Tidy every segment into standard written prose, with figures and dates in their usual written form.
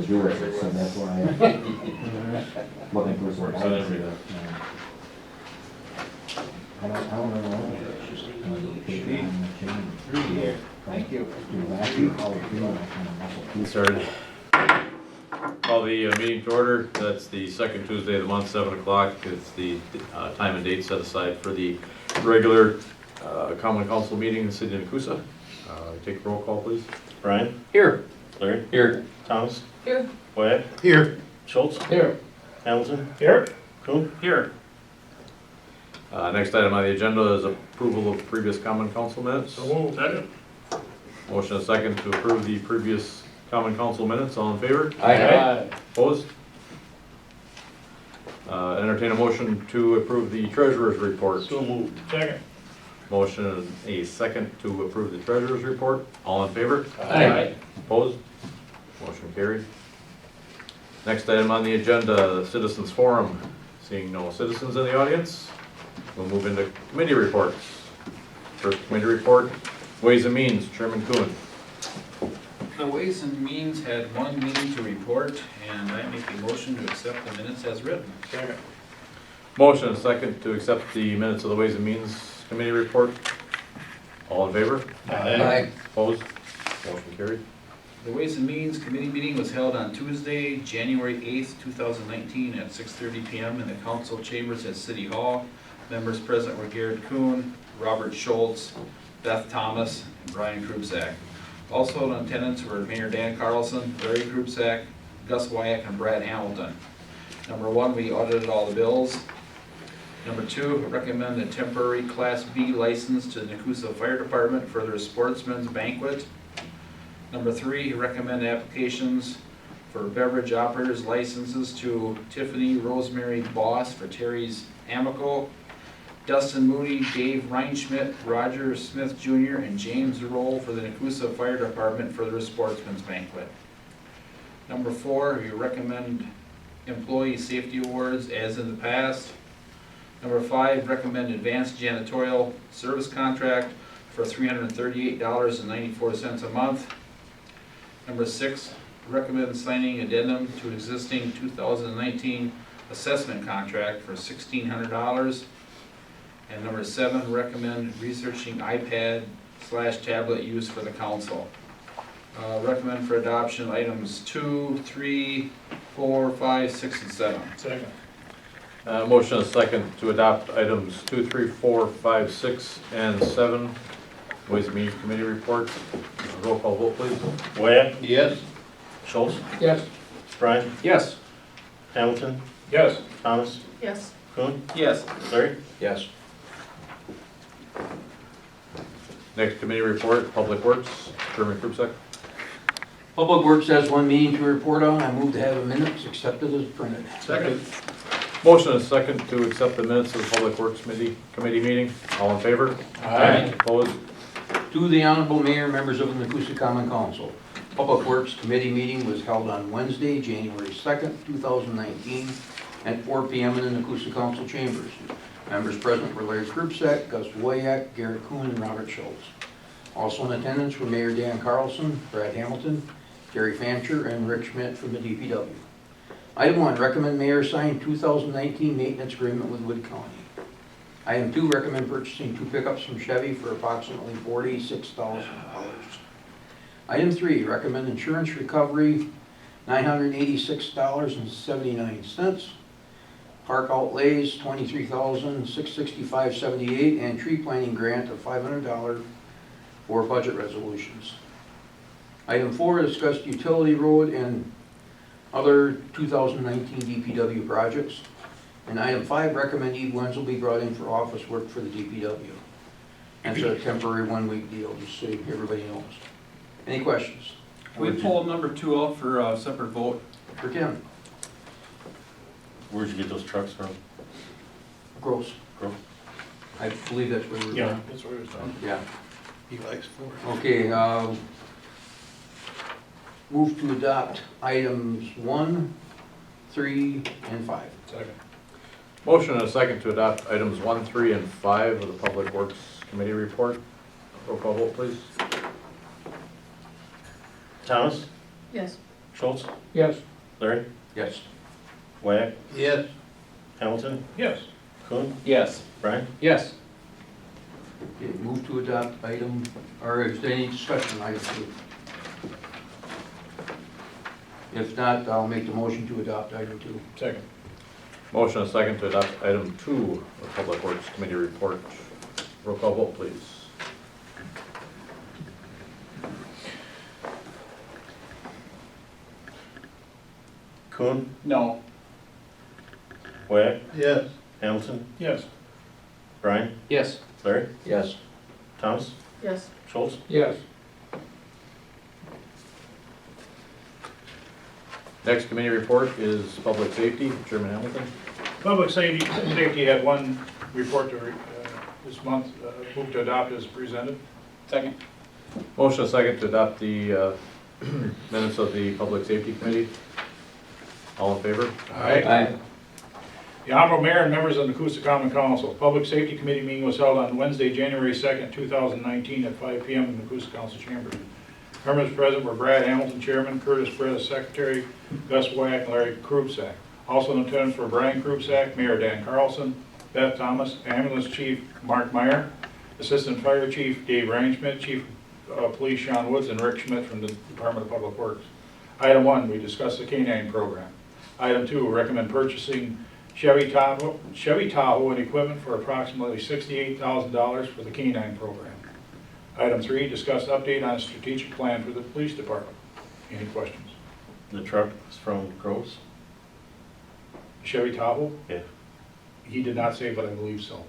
was yours, so that's why I'm looking for some Works on guidance. everything. I don't know. It's just, take it on the chain. Here, thank you. Do that, you probably feel like kind of muscle. Get started. Call the meeting to order. That's the second Tuesday of the month, 7 o'clock. It's the time and date set aside for the regular common council meeting in the city of Nekoosa. Take a roll call, please. Brian? Here. Larry? Here. Thomas? Here. Wyatt? Here. Schultz? Here. Hamilton? Here. Coon? Here. Next item on the agenda is approval of previous common council minutes. Second. Motion and second to approve the previous common council minutes. All in favor? Aye. Opposed? Entertain a motion to approve the treasurer's report. So moved. Second. Motion and a second to approve the treasurer's report. All in favor? Aye. Opposed? Motion carried. Next item on the agenda, citizens forum. Seeing no citizens in the audience, we'll move into committee reports. First committee report, Ways and Means, Chairman Kuhn. The Ways and Means had one meeting to report, and I make a motion to accept the minutes as written. Second. Motion and second to accept the minutes of the Ways and Means Committee report. All in favor? Aye. Opposed? Motion carried. The Ways and Means Committee meeting was held on Tuesday, January 8th, 2019 at 6:30 p.m. in the council chambers at City Hall. Members present were Garrett Kuhn, Robert Schultz, Beth Thomas, and Brian Krubsack. Also in attendance were Mayor Dan Carlson, Larry Krubsack, Gus Wyack, and Brad Hamilton. Number one, we audited all the bills. Number two, recommend a temporary Class B license to the Nekoosa Fire Department for their sportsman's banquet. Number three, recommend applications for beverage operators licenses to Tiffany Rosemary Boss for Terry's Amico, Dustin Moody, Dave Reinschmidt, Roger Smith Jr., and James Roll for the Nekoosa Fire Department for their sportsman's banquet. Number four, we recommend employee safety awards as in the past. Number five, recommend advanced janitorial service contract for $338.94 a month. Number six, recommend signing addendum to existing 2019 assessment contract for $1,600. And number seven, recommend researching iPad/tablet use for the council. Recommend for adoption items 2, 3, 4, 5, 6, and 7. Second. Motion and second to adopt items 2, 3, 4, 5, 6, and 7. Ways and Means Committee reports. Roll call vote, please. Wyatt? Yes. Schultz? Yes. Brian? Yes. Hamilton? Yes. Thomas? Yes. Coon? Yes. Larry? Yes. Next committee report, Public Works, Chairman Krubsack. Public Works has one meeting to report on. I move to have the minutes accepted as printed. Second. Motion and second to accept the minutes of the Public Works Committee meeting. All in favor? Aye. Opposed? To the Honorable Mayor, members of the Nekoosa Common Council. Public Works Committee meeting was held on Wednesday, January 2nd, 2019 at 4 p.m. in the Nekoosa Council chambers. Members present were Larry Krubsack, Gus Wyack, Garrett Kuhn, and Robert Schultz. Also in attendance were Mayor Dan Carlson, Brad Hamilton, Gary Fancher, and Rick Schmidt from the DPW. Item 1, recommend Mayor sign 2019 maintenance agreement with Wood County. Item 2, recommend purchasing 2 pickups from Chevy for approximately $46,000. Item 3, recommend insurance recovery $986.79. Park outlays $23,665.78 and tree planting grant of $500 for budget resolutions. Item 4, discussed utility road and other 2019 DPW projects. And item 5, recommend Eve Wenzel be brought in for office work for the DPW. That's a temporary 1-week deal, just so everybody knows. Any questions? We pulled number 2 out for a separate vote. For Tim? Where'd you get those trucks from? Gross. Gross. I believe that's where we're going. That's where it's from. Yeah. He likes four. Okay, move to adopt items 1, 3, and 5. Second. Motion and a second to adopt items 1, 3, and 5 of the Public Works Committee report. Roll call vote, please. Thomas? Yes. Schultz, Yes. Larry, Yes. Wyack, Yes. Hamilton, Yes. Kuhn, Yes. Brian. Yes. Okay, move to adopt item, or is there any discussion on item 2? If not, I'll make the motion to adopt item 2. Second. Motion and second to adopt item 2 of Public Works Committee report. Roll call vote, please. Kuhn, No. Wyack, Yes. Hamilton, Yes. Brian, Yes. Larry, Yes. Thomas, Yes. Schultz. Yes. Next committee report is Public Safety. Chairman Hamilton. Public safety had one report this month, move to adopt as presented. Second. Motion and second to adopt the minutes of the Public Safety Committee. All in favor? Aye. The Honorable Mayor and members of the Nekoosa Common Council, Public Safety Committee meeting was held on Wednesday, January 2nd, 2019 at 5 p.m. in the Nekoosa Council Chamber. Members present were Brad Hamilton, Chairman, Curtis Breda, Secretary, Gus Wyack, and Larry Krupsack. Also in attendance were Brian Krupsack, Mayor Dan Carlson, Beth Thomas, Ambulance Chief Mark Meyer, Assistant Fire Chief Dave Reinschmidt, Chief of Police Sean Woods, and Rick Schmidt from the Department of Public Works. Item 1, we discussed the K-9 program. Item 2, recommend purchasing Chevy Tahoe and equipment for approximately $68,000 for the K-9 program. Item 3, discuss update on a strategic plan for the police department. Any questions? The truck is from Groves. Chevy Tahoe? Yeah. He did not say, but I believe so.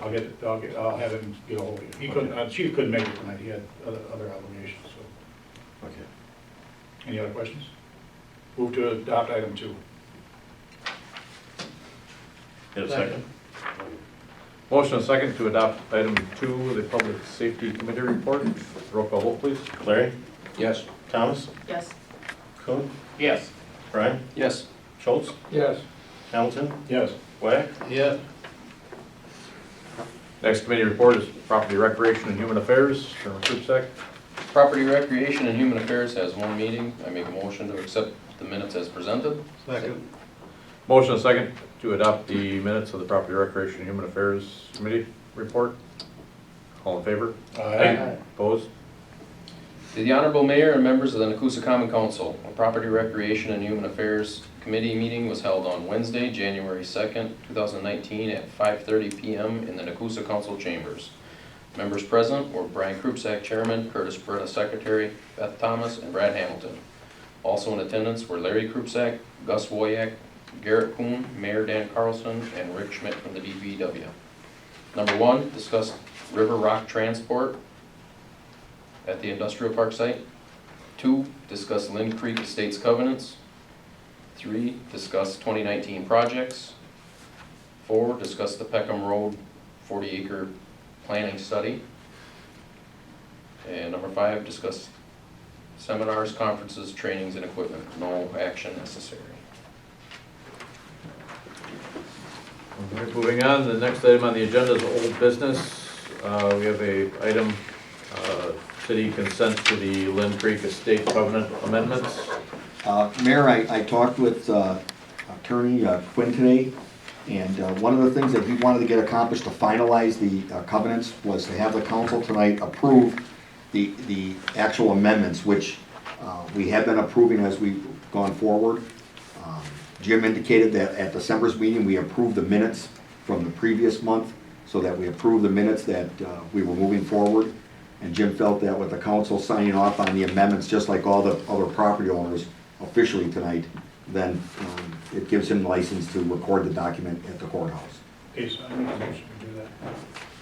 I'll have him get a hold of you. He couldn't, Chief couldn't make it tonight, he had other obligations, so. Okay. Any other questions? Move to adopt item 2. Get a second? Motion and second to adopt item 2, the Public Safety Committee report. Roll call vote, please. Larry, Yes. Thomas, Yes. Kuhn, Yes. Brian, Yes. Schultz, Yes. Hamilton, Yes. Wyack. Yes. Next committee report is Property Recreation and Human Affairs. Chairman Krupsack. Property Recreation and Human Affairs has one meeting. I make a motion to accept the minutes as presented. Second. Motion and second to adopt the minutes of the Property Recreation and Human Affairs Committee report. All in favor? Opposed? To the Honorable Mayor and members of the Nekoosa Common Council, a Property Recreation and Human Affairs Committee meeting was held on Wednesday, January 2nd, 2019 at 5:30 p.m. in the Nekoosa Council Chambers. Members present were Brian Krupsack, Chairman, Curtis Breda, Secretary, Beth Thomas, and Brad Hamilton. Also in attendance were Larry Krupsack, Gus Wyack, Garrett Kuhn, Mayor Dan Carlson, and Rick Schmidt from the DPW. Number 1, discuss river rock transport at the industrial park site. 2, discuss Lynn Creek Estates covenants. 3, discuss 2019 projects. 4, discuss the Peckham Road 40-acre planning study. And number 5, discuss seminars, conferences, trainings, and equipment. No action necessary. All right, moving on, the next item on the agenda is old business. We have a item, city consent to the Lynn Creek Estate Covenant amendments. Mayor, I talked with Attorney Quinn today, and one of the things that he wanted to get accomplished to finalize the covenants was to have the council tonight approve the actual amendments, which we have been approving as we've gone forward. Jim indicated that at December's meeting, we approved the minutes from the previous month, so that we approved the minutes that we were moving forward. And Jim felt that with the council signing off on the amendments, just like all the other property owners officially tonight, then it gives him license to record the document at the courthouse. Okay, so I make a motion to do that.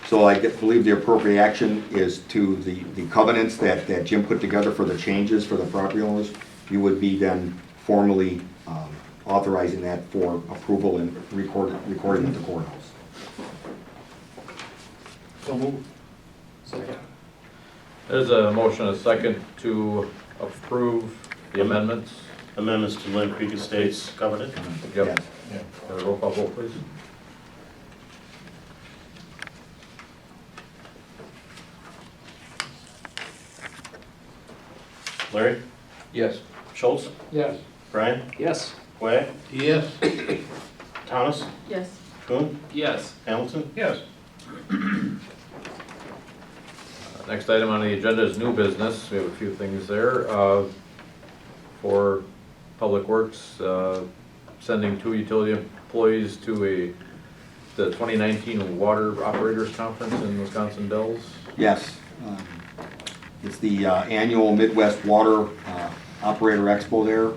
So I believe the appropriate action is to the covenants that Jim put together for the changes for the property owners. You would be then formally authorizing that for approval and recording at the courthouse. So move. Second. There's a motion, a second, to approve the amendments. Amendments to Lynn Creek Estates covenant. Yep. Yeah. Roll call vote, please. Larry, Yes. Schultz, Yes. Brian, Yes. Wyatt, Yes. Thomas, Yes. Kuhn, Yes. Hamilton. Yes. Next item on the agenda is new business. We have a few things there. For Public Works, sending 2 utility employees to the 2019 Water Operators Conference in Wisconsin Dells. Yes. It's the annual Midwest Water Operator Expo there,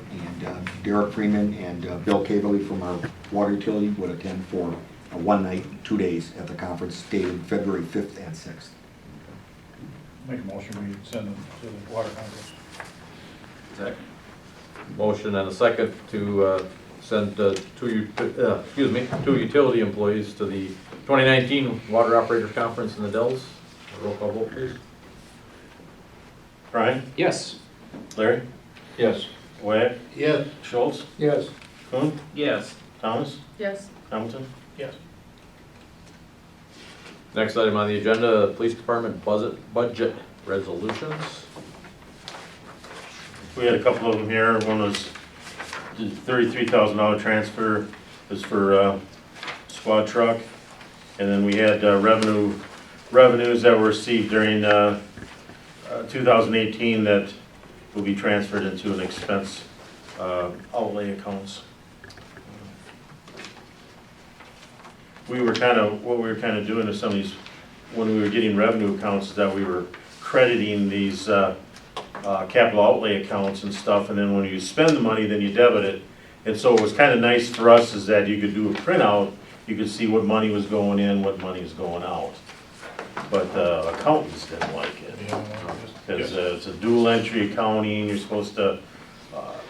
and Derek Freeman and Bill Caverly from our water utility would attend for one night, 2 days at the conference dated February 5th and 6th. Make a motion, we send them to the water conference. Second. Motion and a second to send 2 utility employees to the 2019 Water Operators Conference in the Dells. Roll call vote, please. Brian, Yes. Larry, Yes. Wyatt, Yes. Schultz, Yes. Kuhn, Yes. Thomas, Yes. Hamilton. Yes. Next item on the agenda, Police Department budget resolutions. We had a couple of them here. One was the $33,000 transfer is for squad truck. And then we had revenues that were received during 2018 that will be transferred into an expense outlay accounts. What we were kind of doing to some of these, when we were getting revenue accounts, is that we were crediting these capital outlay accounts and stuff, and then when you spend the money, then you debit it. And so it was kind of nice for us is that you could do a printout, you could see what money was going in, what money was going out. But accountants didn't like it. Because it's a dual entry accounting, you're supposed to,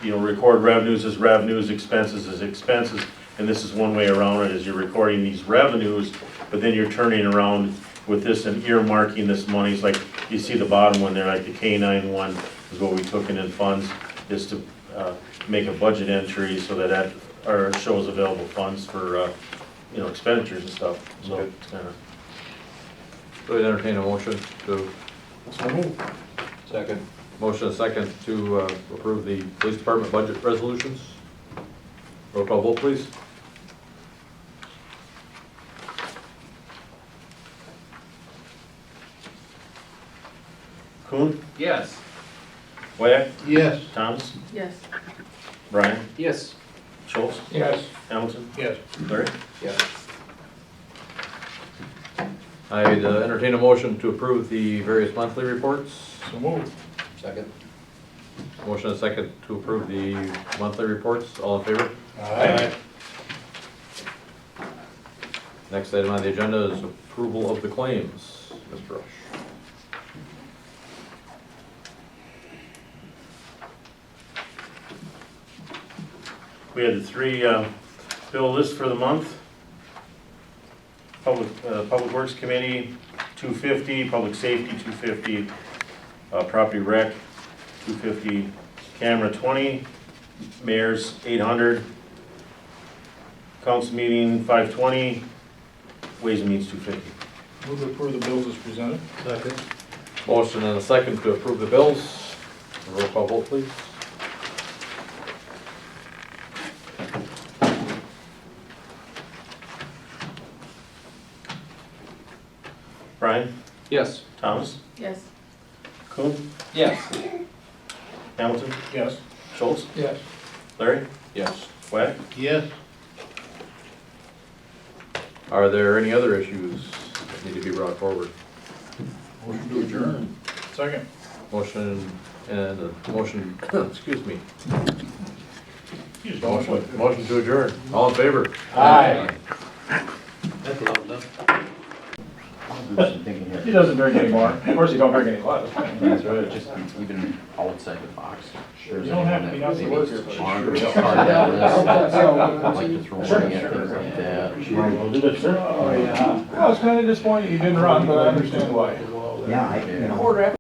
record revenues as revenues, expenses as expenses. And this is one way around it, is you're recording these revenues, but then you're turning around with this and earmarking this money. It's like, you see the bottom one there, like the K-9 one is what we took in funds, is to make a budget entry so that shows available funds for, expenditures and stuff. So Okay. it's kind of. So we entertain a motion to, Second. motion and second to approve the Police Department budget resolutions. Roll call vote, please. Kuhn, Yes. Wyatt, Yes. Thomas, Yes. Brian, Yes. Schultz, Yes. Hamilton, Yes. Larry. Yes. I'd entertain a motion to approve the various monthly reports. So moved. Second. Motion and second to approve the monthly reports. All in favor? Aye. Next item on the agenda is approval of the claims. Mr. Rush. We had the 3 bill lists for the month. Public Works Committee, $250, Public Safety, $250, Property Rec, $250, Camera, $20, Mayor's, $800, Council Meeting, $520, Ways and Means, $250. Move to approve the bills as presented. Second. Motion and a second to approve the bills. Roll call vote, please. Brian, Yes. Thomas, Yes. Kuhn, Yes. Hamilton, Yes. Schultz, Yes. Larry, Yes. Wyatt. Yes. Are there any other issues that need to be brought forward? Motion to adjourn. Second. Motion and a motion, excuse me. You just don't want Motion to adjourn. All in favor? Aye. That's loud enough. He doesn't drink anymore. Of course, he don't drink any less. That's right, just even outside the box. Sure. You don't have to be out to work here, but Sure. sure. I'd like to throw money at things like that. Oh, yeah. I was kind of disappointed you didn't run, but I understand why. Yeah,